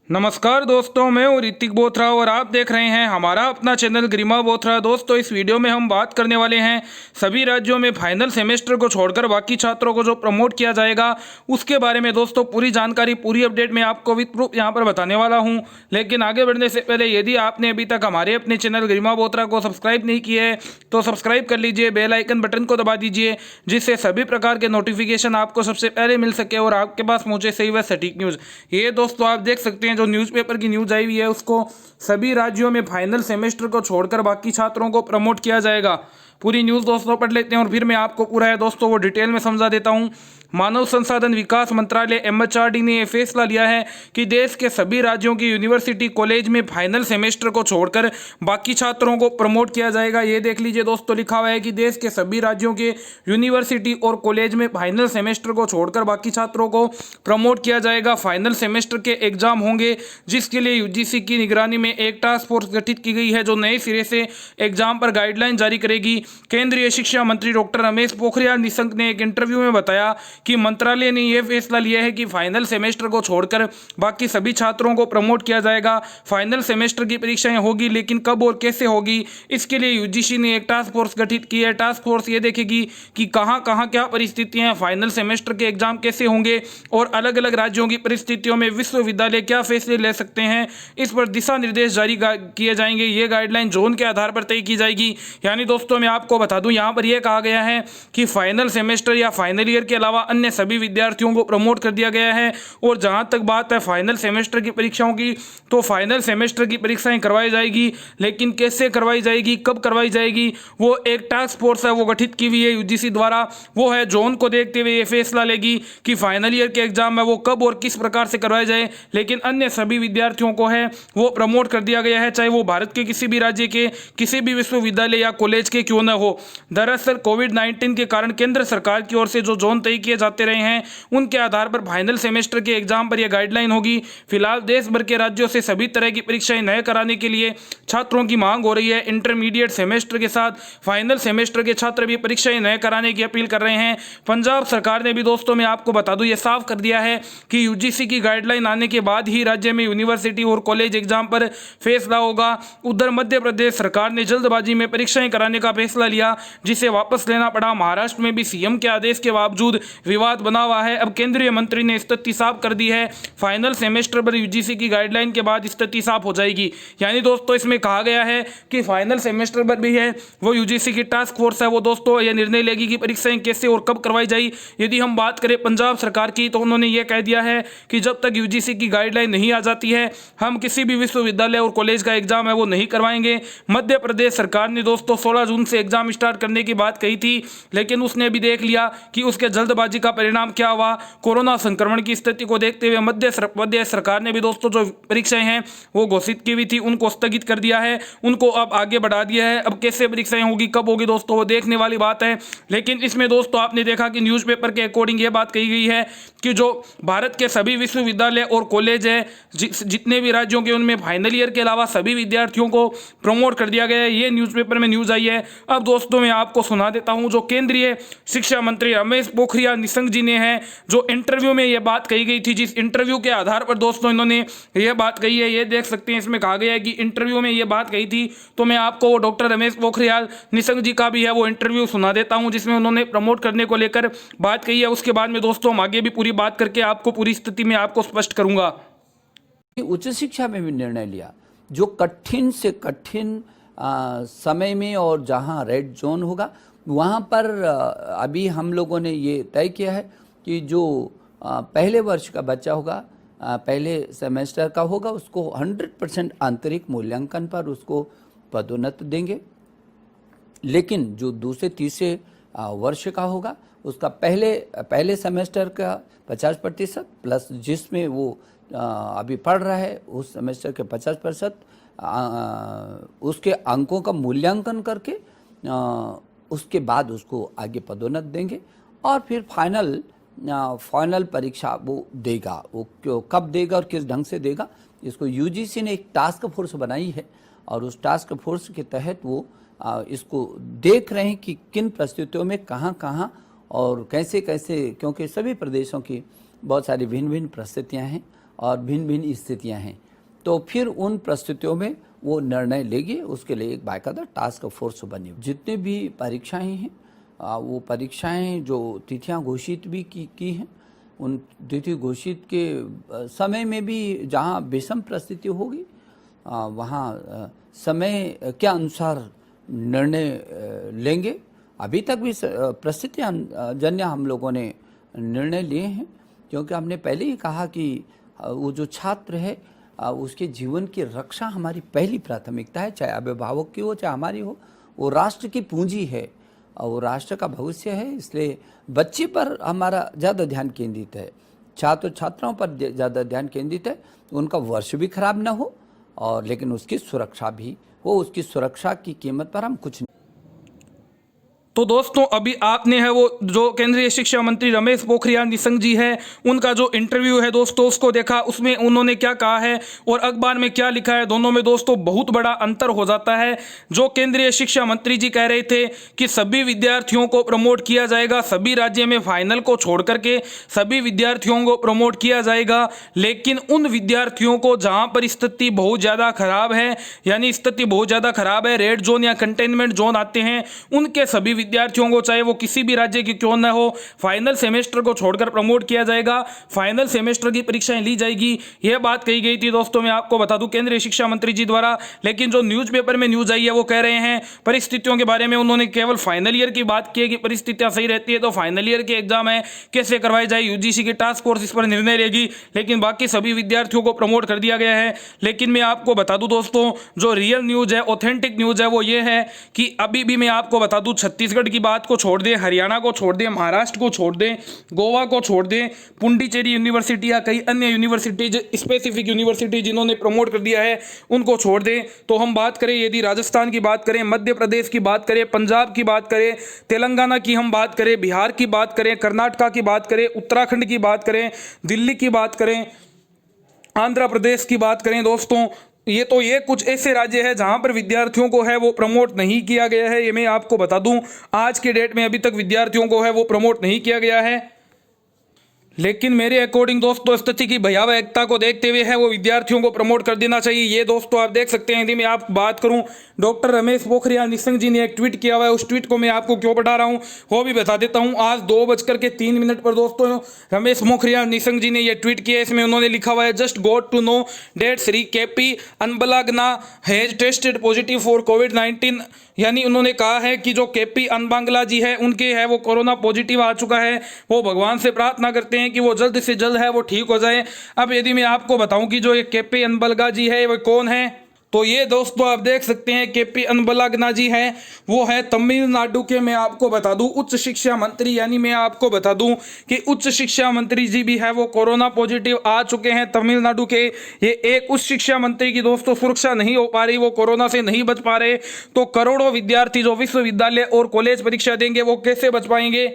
नमस्कार दोस्तों, मैं हूँ ऋतिक बोथरा और आप देख रहे हैं हमारा अपना चैनल गरिमा बोथरा। दोस्तों, इस वीडियो में हम बात करने वाले हैं सभी राज्यों में फाइनल सेमेस्टर को छोड़कर बाकी छात्रों को जो प्रमोट किया जाएगा उसके बारे में। दोस्तों, पूरी जानकारी, पूरी अपडेट मैं आपको विद प्रूफ यहाँ पर बताने वाला हूँ। लेकिन आगे बढ़ने से पहले यदि आपने अभी तक हमारे अपने चैनल गरिमा बोथरा को सब्सक्राइब नहीं किया है तो सब्सक्राइब कर लीजिए, बेल आइकन बटन को दबा दीजिए, जिससे सभी प्रकार के नोटिफिकेशन आपको सबसे पहले मिल सके और आपके पास पहुँचे सही व सटीक न्यूज़। ये दोस्तों आप देख सकते हैं जो न्यूज़पेपर की न्यूज़ आई हुई है, उसको सभी राज्यों में फाइनल सेमेस्टर को छोड़कर बाकी छात्रों को प्रमोट किया जाएगा। पूरी न्यूज़ दोस्तों पढ़ लेते हैं और फिर मैं आपको पूरा है दोस्तों वो डिटेल में समझा देता हूं। मानव संसाधन विकास मंत्रालय MHRD ने यह फैसला लिया है कि देश के सभी राज्यों की यूनिवर्सिटी कॉलेज में फाइनल सेमेस्टर को छोड़कर बाकी छात्रों को प्रमोट किया जाएगा। ये देख लीजिए दोस्तों, लिखा हुआ है कि देश के सभी राज्यों के यूनिवर्सिटी और कॉलेज में फाइनल सेमेस्टर को छोड़कर बाकी छात्रों को प्रमोट किया जाएगा। फाइनल सेमेस्टर के एग्जाम होंगे, जिसके लिए UGC की निगरानी में एक टास्क फोर्स गठित की गई है जो नए सिरे से एग्जाम पर गाइडलाइन जारी करेगी। केंद्रीय शिक्षा मंत्री डॉक्टर रमेश पोखरियाल निशंक ने एक इंटरव्यू में बताया कि मंत्रालय ने यह फैसला लिया है कि फाइनल सेमेस्टर को छोड़कर बाकी सभी छात्रों को प्रमोट किया जाएगा। फाइनल सेमेस्टर की परीक्षाएं होगी, लेकिन कब और कैसे होगी इसके लिए UGC ने एक टास्क फोर्स गठित की है। टास्क फोर्स ये देखेगी कि कहां कहां क्या परिस्थितियां हैं, फाइनल सेमेस्टर के एग्जाम कैसे होंगे और अलग अलग राज्यों की परिस्थितियों में विश्वविद्यालय क्या फैसले ले सकते हैं। इस पर दिशा निर्देश जारी किए जाएंगे। ये गाइडलाइन जोन के आधार पर तय की जाएगी। यानी दोस्तों मैं आपको बता दूं, यहाँ पर यह कहा गया है कि फाइनल सेमेस्टर या फाइनल ईयर के अलावा अन्य सभी विद्यार्थियों को प्रमोट कर दिया गया है। और जहां तक बात है फाइनल सेमेस्टर की परीक्षाओं की, तो फाइनल सेमेस्टर की परीक्षाएं करवाई जाएगी, लेकिन कैसे करवाई जाएगी, कब करवाई जाएगी, वो एक टास्क फोर्स है वो गठित की हुई है UGC द्वारा। वो है जोन को देखते हुए ये फैसला लेगी कि फाइनल ईयर के एग्जाम है वो कब और किस प्रकार से करवाए जाए। लेकिन अन्य सभी विद्यार्थियों को है वो प्रमोट कर दिया गया है, चाहे वो भारत के किसी भी राज्य के किसी भी विश्वविद्यालय या कॉलेज के क्यों न हो। दरअसल कोविड-19 के कारण केंद्र सरकार की ओर से जो जोन तय किए जाते रहे हैं, उनके आधार पर फाइनल सेमेस्टर के एग्जाम पर यह गाइडलाइन होगी। फिलहाल देश भर के राज्यों से सभी तरह की परीक्षाएं नए कराने के लिए छात्रों की मांग हो रही है। इंटरमीडिएट सेमेस्टर के साथ फाइनल सेमेस्टर के छात्र भी परीक्षाएं नए कराने की अपील कर रहे हैं। पंजाब सरकार ने भी दोस्तों मैं आपको बता दूं, यह साफ कर दिया है कि UGC की गाइडलाइन आने के बाद ही राज्य में यूनिवर्सिटी और कॉलेज एग्जाम पर फैसला होगा। उधर मध्य प्रदेश सरकार ने जल्दबाजी में परीक्षाएं कराने का फैसला लिया, जिसे वापस लेना पड़ा। महाराष्ट्र में भी CM के आदेश के बावजूद विवाद बना हुआ है। अब केंद्रीय मंत्री ने स्थिति साफ कर दी है। फाइनल सेमेस्टर पर UGC की गाइडलाइन के बाद स्थिति साफ हो जाएगी। यानी दोस्तों इसमें कहा गया है कि फाइनल सेमेस्टर पर भी है वो UGC की टास्क फोर्स है वो दोस्तों यह निर्णय लेगी कि परीक्षाएं कैसे और कब करवाई जाए। यदि हम बात करें पंजाब सरकार की, तो उन्होंने ये कह दिया है कि जब तक UGC की गाइडलाइन नहीं आ जाती है हम किसी भी विश्वविद्यालय और कॉलेज का एग्जाम है वो नहीं करवाएंगे। मध्य प्रदेश सरकार ने दोस्तों 16 जून से एग्जाम स्टार्ट करने की बात कही थी, लेकिन उसने भी देख लिया कि उसके जल्दबाजी का परिणाम क्या हुआ। कोरोना संक्रमण की स्थिति को देखते हुए मध्य प्रदेश सरकार ने भी दोस्तों जो परीक्षाएं हैं वो घोषित की हुई थी उनको स्थगित कर दिया है, उनको अब आगे बढ़ा दिया है। अब कैसे परीक्षाएं होगी, कब होगी दोस्तों वो देखने वाली बात है। लेकिन इसमें दोस्तों आपने देखा कि न्यूज़पेपर के अकॉर्डिंग ये बात कही गई है कि जो भारत के सभी विश्वविद्यालय और कॉलेज है जितने भी राज्यों के, उनमें फाइनल ईयर के अलावा सभी विद्यार्थियों को प्रमोट कर दिया गया है। ये न्यूज़पेपर में न्यूज़ आई है। अब दोस्तों मैं आपको सुना देता हूं जो केंद्रीय शिक्षा मंत्री रमेश पोखरियाल निशंक जी ने है, जो इंटरव्यू में ये बात कही गई थी, जिस इंटरव्यू के आधार पर दोस्तों इन्होंने ये बात कही है। ये देख सकते हैं, इसमें कहा गया है कि इंटरव्यू में ये बात कही थी। तो मैं आपको डॉक्टर रमेश पोखरियाल निशंक जी का भी है वो इंटरव्यू सुना देता हूं, जिसमें उन्होंने प्रमोट करने को लेकर बात कही है। उसके बाद में दोस्तों हम आगे भी पूरी बात करके आपको पूरी स्थिति में आपको स्पष्ट करूंगा। उच्च शिक्षा में भी निर्णय लिया जो कठिन से कठिन समय में और जहां रेड जोन होगा वहां पर अभी हम लोगों ने ये तय किया है कि जो पहले वर्ष का बच्चा होगा, पहले सेमेस्टर का होगा, उसको 100% आंतरिक मूल्यांकन पर उसको पदोन्नति देंगे। लेकिन जो दूसरे तीसरे वर्ष का होगा उसका पहले सेमेस्टर का 50% प्लस जिसमें वो अभी पढ़ रहा है उस सेमेस्टर के 50% उसके अंकों का मूल्यांकन करके उसके बाद उसको आगे पदोन्नति देंगे। और फिर फाइनल परीक्षा वो देगा। वो कब देगा और किस ढंग से देगा, इसको UGC ने एक टास्क फोर्स बनाई है और उस टास्क फोर्स के तहत वो इसको देख रहे हैं कि किन परिस्थितियों में कहाँ और कैसे, क्योंकि सभी प्रदेशों की बहुत सारी भिन्न भिन्न परिस्थितियाँ हैं और भिन्न भिन्न स्थितियां हैं, तो फिर उन परिस्थितियों में वो निर्णय लेगी। उसके लिए एक बाकायदा टास्क फोर्स बनी। जितने भी परीक्षाएं हैं वो परीक्षाएं जो तिथियां घोषित भी की हैं, उन तिथि घोषित के समय में भी जहां विषम परिस्थिति होगी वहाँ समय के अनुसार निर्णय लेंगे। अभी तक भी परिस्थितियां जन्य हम लोगों ने निर्णय लिए हैं, क्योंकि हमने पहले ही कहा कि वो जो छात्र है उसके जीवन की रक्षा हमारी पहली प्राथमिकता है, चाहे अभिभावक की हो चाहे हमारी हो। वो राष्ट्र की पूंजी है और वो राष्ट्र का भविष्य है, इसलिए बच्चे पर हमारा ज़्यादा ध्यान केंद्रित है, छात्र छात्राओं पर ज़्यादा ध्यान केंद्रित है। उनका वर्ष भी खराब ना हो और लेकिन उसकी सुरक्षा भी हो, उसकी सुरक्षा की कीमत पर हम कुछ नहीं। तो दोस्तों अभी आपने है वो जो केंद्रीय शिक्षा मंत्री रमेश पोखरियाल निशंक जी है उनका जो इंटरव्यू है दोस्तों उसको देखा, उसमें उन्होंने क्या कहा है और अखबार में क्या लिखा है, दोनों में दोस्तों बहुत बड़ा अंतर हो जाता है। जो केंद्रीय शिक्षा मंत्री जी कह रहे थे कि सभी विद्यार्थियों को प्रमोट किया जाएगा, सभी राज्य में फाइनल को छोड़ करके सभी विद्यार्थियों को प्रमोट किया जाएगा, लेकिन उन विद्यार्थियों को जहाँ पर स्थिति बहुत ज़्यादा खराब है, यानी स्थिति बहुत ज़्यादा खराब है, रेड जोन या कंटेनमेंट जोन आते हैं, उनके सभी विद्यार्थियों को चाहे वो किसी भी राज्य की क्यों न हो फाइनल सेमेस्टर को छोड़कर प्रमोट किया जाएगा, फाइनल सेमेस्टर की परीक्षाएं ली जाएगी। यह बात कही गई थी दोस्तों, मैं आपको बता दूं केंद्रीय शिक्षा मंत्री जी द्वारा। लेकिन जो न्यूज़पेपर में न्यूज़ आई है वो कह रहे हैं परिस्थितियों के बारे में, उन्होंने केवल फाइनल ईयर की बात की है कि परिस्थितियां सही रहती है तो फाइनल ईयर के एग्जाम है कैसे करवाई जाए, यूजीसी की टास्क फोर्स इस पर निर्णय लेगी, लेकिन बाकी सभी विद्यार्थियों को प्रमोट कर दिया गया है। लेकिन मैं आपको बता दूं दोस्तों, जो रियल न्यूज़ है, ऑथेंटिक न्यूज़ है वो ये है कि अभी भी मैं आपको बता दूं, छत्तीसगढ़ की बात को छोड़ दें, हरियाणा को छोड़ दें, महाराष्ट्र को छोड़ दें, गोवा को छोड़ दें, पुंडीचेरी यूनिवर्सिटी या कई अन्य यूनिवर्सिटीज, स्पेसिफिक यूनिवर्सिटी जिन्होंने प्रमोट कर दिया है उनको छोड़ दें, तो हम बात करें यदि राजस्थान की बात करें, मध्य प्रदेश की बात करें, पंजाब की बात करें, तेलंगाना की हम बात करें, बिहार की बात करें, कर्नाटका की बात करें, उत्तराखंड की बात करें, दिल्ली की बात करें, आंध्र प्रदेश की बात करें दोस्तों, ये कुछ ऐसे राज्य हैं जहां पर विद्यार्थियों को है वो प्रमोट नहीं किया गया है। ये मैं आपको बता दूं, आज के डेट में अभी तक विद्यार्थियों को है वो प्रमोट नहीं किया गया है। लेकिन मेरे अकॉर्डिंग दोस्तों स्थिति की भयावहता को देखते हुए है वो विद्यार्थियों को प्रमोट कर देना चाहिए। ये दोस्तों आप देख सकते हैं, यदि मैं आप बात करूं, डॉक्टर रमेश पोखरियाल निशंक जी ने एक ट्वीट किया हुआ है, उस ट्वीट को मैं आपको क्यों पढ़ा रहा हूं वो भी बता देता हूं। आज 2:03 पर दोस्तों रमेश पोखरियाल निशंक जी ने यह ट्वीट किया, इसमें उन्होंने लिखा हुआ है just got to know that Shri KP Anbalagan has tested positive for कोविड-19, यानी उन्होंने कहा है कि जो केपी अनबांगला जी है उनके है वो कोरोना पॉजिटिव आ चुका है। वो भगवान से प्रार्थना करते हैं कि वो जल्द से जल्द है वो ठीक हो जाए। अब यदि मैं आपको बताऊं कि जो ये केपी अनबलगा जी है वो कौन है, तो ये दोस्तों आप देख सकते हैं केपी अनबलागना जी है, वो है तमिलनाडु के, मैं आपको बता दूं उच्च शिक्षा मंत्री, यानी मैं आपको बता दूं कि उच्च शिक्षा मंत्री जी भी है वो कोरोना पॉजिटिव आ चुके हैं तमिलनाडु के। ये एक उच्च शिक्षा मंत्री की दोस्तों सुरक्षा नहीं हो पा रही, वो कोरोना से नहीं बच पा रहे, तो करोड़ों विद्यार्थी जो विश्वविद्यालय और कॉलेज परीक्षा देंगे वो कैसे बच पाएंगे।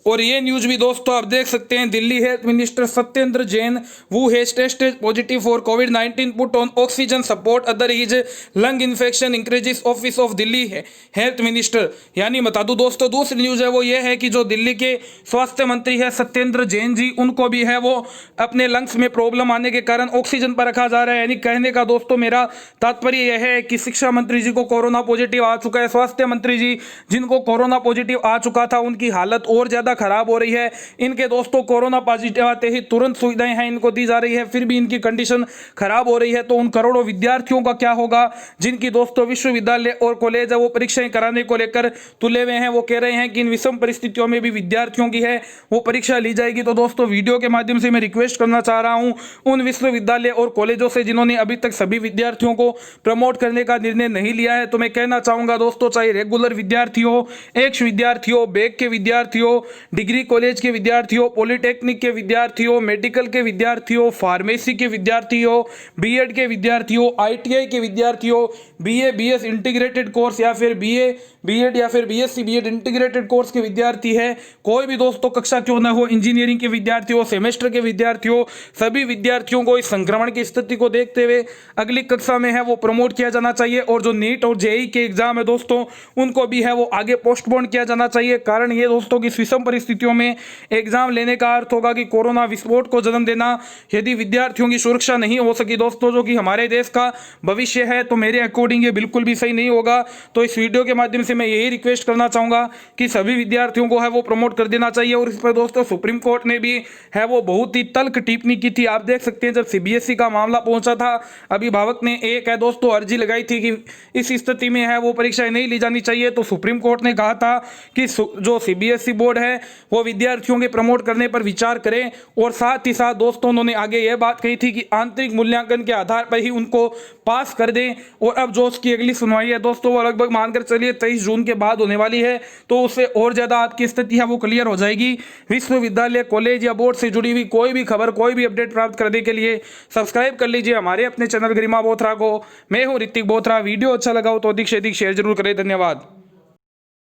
और ये न्यूज़ भी दोस्तों आप देख सकते हैं, दिल्ली हेल्थ मिनिस्टर सत्येंद्र जैन वो has tested positive for covid put on oxygen support other is lung infection increases office of Delhi है हेल्थ मिनिस्टर। यानी बता दूं दोस्तों दूसरी न्यूज़ है वो ये है कि जो दिल्ली के स्वास्थ्य मंत्री है सत्येंद्र जैन जी, उनको भी है वो अपने लंग्स में प्रॉब्लम आने के कारण ऑक्सीजन पर रखा जा रहा है। यानी कहने का दोस्तों मेरा तात्पर्य यह है कि शिक्षा मंत्री जी को कोरोना पॉजिटिव आ चुका है, स्वास्थ्य मंत्री जी जिनको कोरोना पॉजिटिव आ चुका था उनकी हालत और ज़्यादा खराब हो रही है। इनके दोस्तों कोरोना पॉजिटिव आते ही तुरंत सुविधाएं हैं इनको दी जा रही है, फिर भी इनकी कंडीशन खराब हो रही है। तो उन करोड़ों विद्यार्थियों का क्या होगा जिनकी दोस्तों विश्वविद्यालय और कॉलेज है वो परीक्षाएं कराने को लेकर तुले हुए हैं। वो कह रहे हैं कि इन विषम परिस्थितियों में भी विद्यार्थियों की है वो परीक्षा ली जाएगी। तो दोस्तों वीडियो के माध्यम से मैं रिक्वेस्ट करना चाह रहा हूं उन विश्वविद्यालय और कॉलेजों से जिन्होंने अभी तक सभी विद्यार्थियों को प्रमोट करने का निर्णय नहीं लिया है, तो मैं कहना चाहूंगा दोस्तों, चाहे रेगुलर विद्यार्थी हो, एक्स विद्यार्थी हो, बैक के विद्यार्थी हो, डिग्री कॉलेज के विद्यार्थी हो, पॉलिटेक्निक के विद्यार्थी हो, मेडिकल के विद्यार्थी हो, फार्मेसी के विद्यार्थी हो, बीएड के विद्यार्थी हो, आईटीआई के विद्यार्थी हो, बीए बीएस इंटीग्रेटेड कोर्स या फिर बीए बीएड या फिर बीएससी बीएड इंटीग्रेटेड कोर्स के विद्यार्थी है, कोई भी दोस्तों कक्षा क्यों न हो, इंजीनियरिंग के विद्यार्थी हो, सेमेस्टर के विद्यार्थी हो, सभी विद्यार्थियों को इस संक्रमण की स्थिति को देखते हुए अगली कक्षा में है वो प्रमोट किया जाना चाहिए। और जो नीट और जेईई के एग्जाम है दोस्तों उनको भी है वो आगे पोस्टपोन किया जाना चाहिए। कारण ये दोस्तों की विषम परिस्थितियों में एग्जाम लेने का अर्थ होगा कि कोरोना विस्फोट को जन्म देना। यदि विद्यार्थियों की सुरक्षा नहीं हो सकी दोस्तों, जो कि हमारे देश का भविष्य है, तो मेरे अकॉर्डिंग ये बिल्कुल भी सही नहीं होगा। तो इस वीडियो के माध्यम से मैं यही रिक्वेस्ट करना चाहूँगा कि सभी विद्यार्थियों को है वो प्रमोट कर देना चाहिए। और इस पर दोस्तों सुप्रीम कोर्ट ने भी है वो बहुत ही तल्ख टिप्पणी की थी। आप देख सकते हैं जब सीबीएसई का मामला पहुंचा था, अभिभावक ने एक है दोस्तों अर्जी लगाई थी कि इस स्थिति में है वो परीक्षाएं नहीं ली जानी चाहिए। तो सुप्रीम कोर्ट ने कहा था कि जो सीबीएसई बोर्ड है वो विद्यार्थियों के प्रमोट करने पर विचार करें। और साथ ही साथ दोस्तों उन्होंने आगे यह बात कही थी कि आंतरिक मूल्यांकन के आधार पर ही उनको पास कर दें। और अब जो उसकी अगली सुनवाई है दोस्तों वो लगभग मानकर चलिए 23 जून के बाद होने वाली है, तो उससे और ज़्यादा आपकी स्थिति है वो क्लियर हो जाएगी। विश्वविद्यालय, कॉलेज या बोर्ड से जुड़ी हुई कोई भी खबर, कोई भी अपडेट प्राप्त करने के लिए सब्सक्राइब कर लीजिए हमारे अपने चैनल गरिमा बोथरा को। मैं हूँ ऋतिक बोथरा। वीडियो अच्छा लगा हो तो अधिक से अधिक शेयर जरूर करें। धन्यवाद।